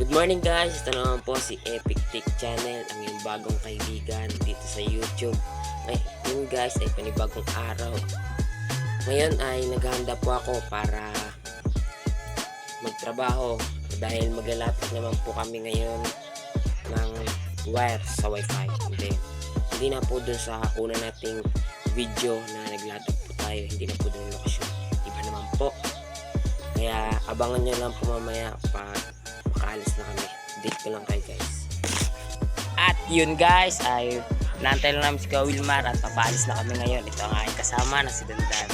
Good morning guys, ito naman po si Epic Tech Channel, ang iyong bagong kaibigan dito sa YouTube. Ngayon guys ay panibagong araw. Ngayon ay naghahanda po ako para magtrabaho dahil maglalatag naman po kami ngayon ng wire sa wifi. Hindi na po dun sa una nating video na naglatag po tayo, hindi na po dun yung lokasyon. Iba naman po. Kaya abangan nyo lang po mamaya pag makaalis na kami. Date ko lang kayo guys. At yun guys, ay nantay lang namin si Kuya Wilmar at papaalis na kami ngayon. Ito ang aking kasama na si Dandan.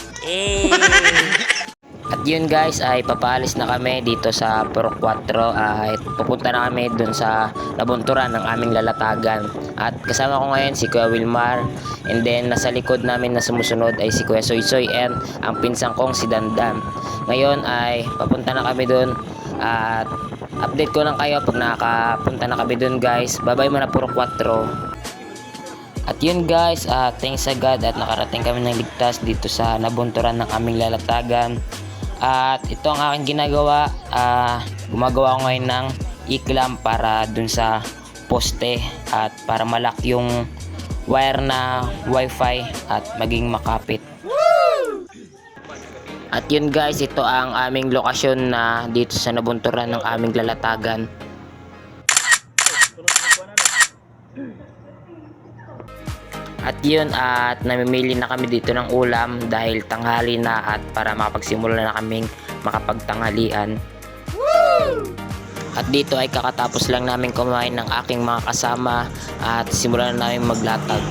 At yun guys, ay papaalis na kami dito sa Purok 4. Ay pupunta na kami dun sa nabunturan ng aming lalatagan. At kasama ko ngayon si Kuya Wilmar. And then nasa likod namin na sumusunod ay si Kuya Soy Soy and ang pinsang kong si Dandan. Ngayon ay papunta na kami dun at update ko lang kayo pag nakakapunta na kami dun guys. Bye-bye muna Purok 4. At yun guys, thanks sa God at nakarating kami ng ligtas dito sa nabunturan ng aming lalatagan. At ito ang aking ginagawa, gumagawa ko ngayon ng iklam para dun sa poste at para malak yung wire na wifi at maging makapit. At yun guys, ito ang aming lokasyon na dito sa nabunturan ng aming lalatagan. At yun, at namimili na kami dito ng ulam dahil tanghali na at para makapagsimula na kaming makapagtanghalian. At dito ay kakatapos lang namin kumain ng aking mga kasama at simulan na namin maglatag.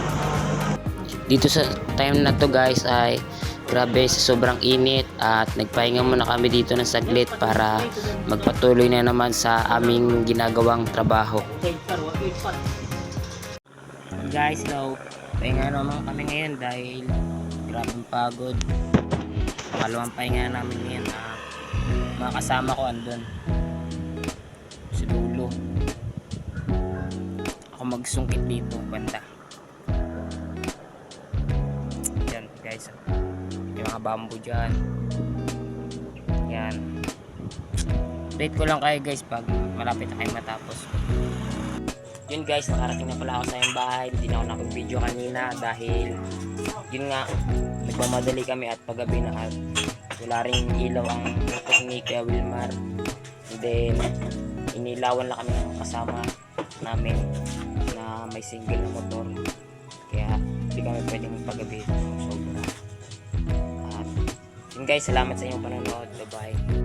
Dito sa time na to guys ay grabe sa sobrang init at nagpahinga muna kami dito ng saglit para magpatuloy na naman sa aming ginagawang trabaho. Guys, hello. Pahinga naman kami ngayon dahil grabing pagod. Pangalawang pahinga namin ngayon. Mga kasama ko andun. Si Lolo. Ako magsungkit dito banda. Yan guys. Yung mga bamboo dyan. Yan. Update ko lang kayo guys pag malapit na kayo matapos. Yun guys, nakarating na pala ako sa yung bahay. Hindi na ako nakapag-video kanina dahil yun nga, nagmamadali kami at paggabi na at wala rin ilaw ang motor ni Kuya Wilmar. And then inilawan lang kami ng kasama namin na may single na motor, kaya hindi kami pwedeng paggabi sobra. At yun guys, salamat sa inyong panonood. Bye bye.